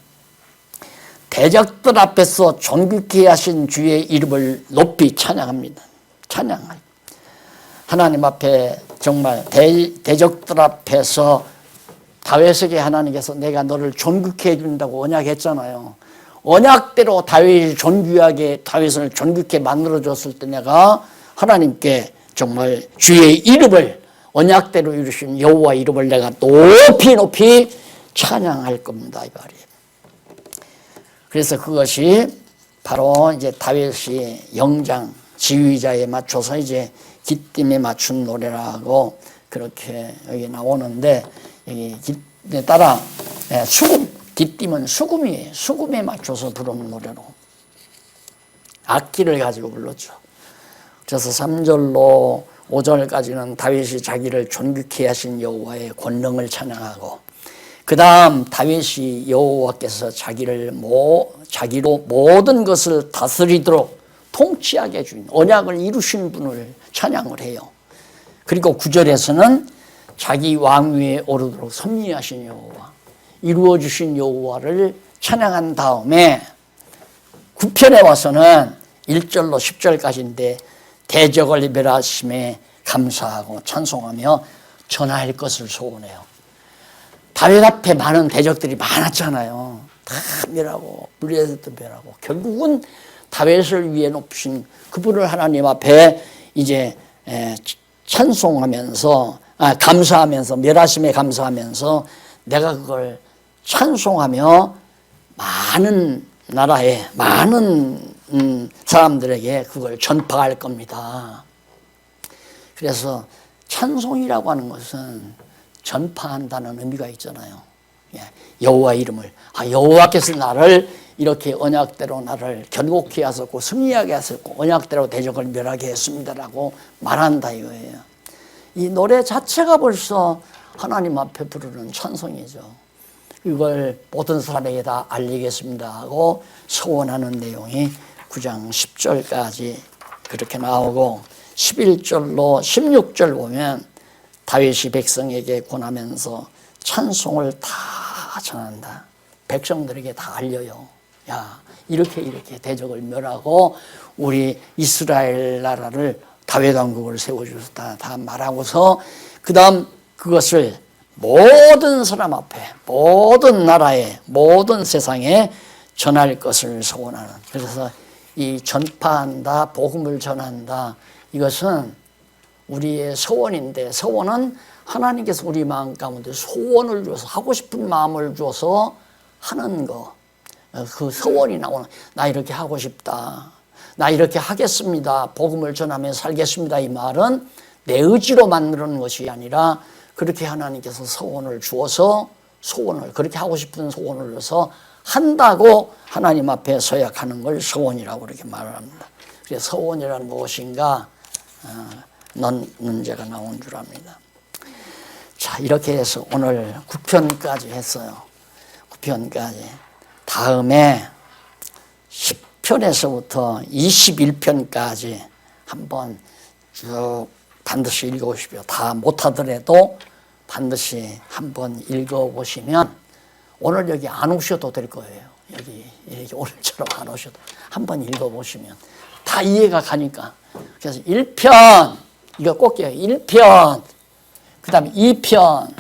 대적들 앞에서 존귀케 하신 주의 이름을 높이 찬양합니다. 찬양할 하나님 앞에 정말 대적들 앞에서 다윗에게 하나님께서 내가 너를 존귀케 해준다고 언약했잖아요. 언약대로 다윗을 존귀케 만들어줬을 때 내가 하나님께 정말 주의 이름을 언약대로 이루신 여호와 이름을 내가 높이 찬양할 겁니다 이 말이에요. 그래서 그것이 바로 이제 다윗이 영장 지휘자에 맞춰서 이제 기쁨에 맞춘 노래라고 그렇게 여기 나오는데 여기 기쁨에 따라 기쁨은 수금이에요. 수금에 맞춰서 부르는 노래로 악기를 가지고 불렀죠. 그래서 3절로 5절까지는 다윗이 자기를 존귀케 하신 여호와의 권능을 찬양하고 그 다음 다윗이 여호와께서 자기로 모든 것을 다스리도록 통치하게 해준 언약을 이루신 분을 찬양을 해요. 그리고 9절에서는 자기 왕위에 오르도록 섭리하신 여호와 이루어주신 여호와를 찬양한 다음에 9편에 와서는 1절로 10절까지인데 대적을 멸하심에 감사하고 찬송하며 전할 것을 소원해요. 다윗 앞에 많은 대적들이 많았잖아요. 다 멸하고 블레셋도 멸하고 결국은 다윗을 위해 높이신 그분을 하나님 앞에 이제 찬송하면서 감사하면서 멸하심에 감사하면서 내가 그걸 찬송하며 많은 나라에 많은 사람들에게 그걸 전파할 겁니다. 그래서 찬송이라고 하는 것은 전파한다는 의미가 있잖아요. 여호와 이름을 여호와께서 나를 이렇게 언약대로 나를 견고케 하셨고 승리하게 하셨고 언약대로 대적을 멸하게 했습니다라고 말한다 이거예요. 이 노래 자체가 벌써 하나님 앞에 부르는 찬송이죠. 이걸 모든 사람에게 다 알리겠습니다 하고 서원하는 내용이 9장 10절까지 그렇게 나오고 11절로 16절 보면 다윗이 백성에게 권하면서 찬송을 다 전한다. 백성들에게 다 알려요. 야, 이렇게 대적을 멸하고 우리 이스라엘 나라를 다윗 왕국을 세워주셨다 다 말하고서 그 다음 그것을 모든 사람 앞에 모든 나라에 모든 세상에 전할 것을 소원하는 그래서 이 전파한다 복음을 전한다 이것은 우리의 소원인데 소원은 하나님께서 우리 마음 가운데 소원을 줘서 하고 싶은 마음을 줘서 하는 거 그 소원이 나오는 나 이렇게 하고 싶다 나 이렇게 하겠습니다 복음을 전하며 살겠습니다 이 말은 내 의지로 만드는 것이 아니라 그렇게 하나님께서 소원을 주어서 소원을 그렇게 하고 싶은 소원을 줘서 한다고 하나님 앞에 서약하는 걸 소원이라고 그렇게 말을 합니다. 그래서 소원이란 무엇인가 문제가 나온 줄 압니다. 자 이렇게 해서 오늘 9편까지 했어요. 9편까지 다음에 10편에서부터 21편까지 한번 쭉 반드시 읽어보십시오. 다 못하더라도 반드시 한번 읽어보시면 오늘 여기 안 오셔도 될 거예요. 여기 오늘처럼 안 오셔도 한번 읽어보시면 다 이해가 가니까. 그래서 1편 이거 꼭 기억해요. 1편 그 다음에 2편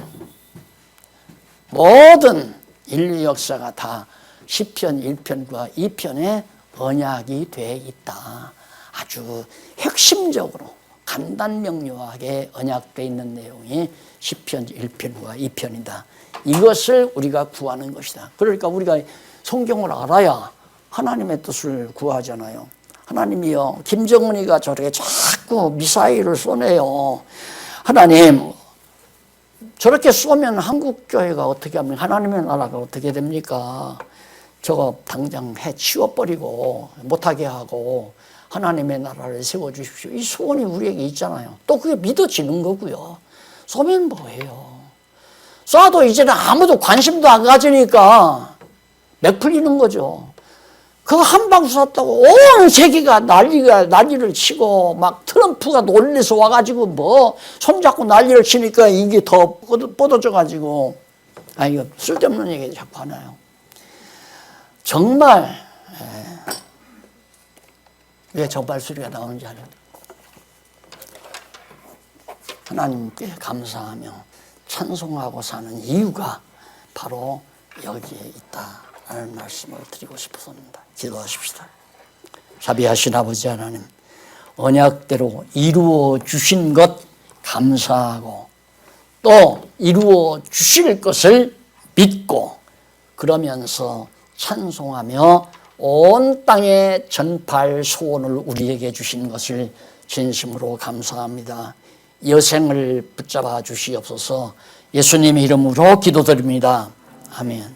모든 인류 역사가 다 10편 1편과 2편에 언약이 돼 있다. 아주 핵심적으로 간단명료하게 언약되어 있는 내용이 시편 1편과 2편이다. 이것을 우리가 구하는 것이다. 그러니까 우리가 성경을 알아야 하나님의 뜻을 구하잖아요. 하나님이요, 김정은이가 저렇게 자꾸 미사일을 쏘네요. 하나님, 저렇게 쏘면 한국교회가 어떻게 합니까? 하나님의 나라가 어떻게 됩니까? 저거 당장 해치워버리고 못하게 하고 하나님의 나라를 세워주십시오. 이 소원이 우리에게 있잖아요. 또 그게 믿어지는 거고요. 쏘면 뭐예요? 쏴도 이제는 아무도 관심도 안 가지니까 맥 풀리는 거죠. 그거 한 방 쐈다고 온 세계가 난리를 치고 막 트럼프가 놀래서 와가지고 뭐 손잡고 난리를 치니까 이게 더 뻗어져가지고 이거 쓸데없는 얘기 자꾸 하나요. 정말 왜 저 발소리가 나오는지 알아요? 하나님께 감사하며 찬송하고 사는 이유가 바로 여기에 있다라는 말씀을 드리고 싶었습니다. 기도하십시다. 자비하신 아버지 하나님, 언약대로 이루어 주신 것 감사하고 또 이루어 주실 것을 믿고 그러면서 찬송하며 온 땅에 전파할 소원을 우리에게 주신 것을 진심으로 감사합니다. 여생을 붙잡아 주시옵소서. 예수님의 이름으로 기도드립니다. 아멘.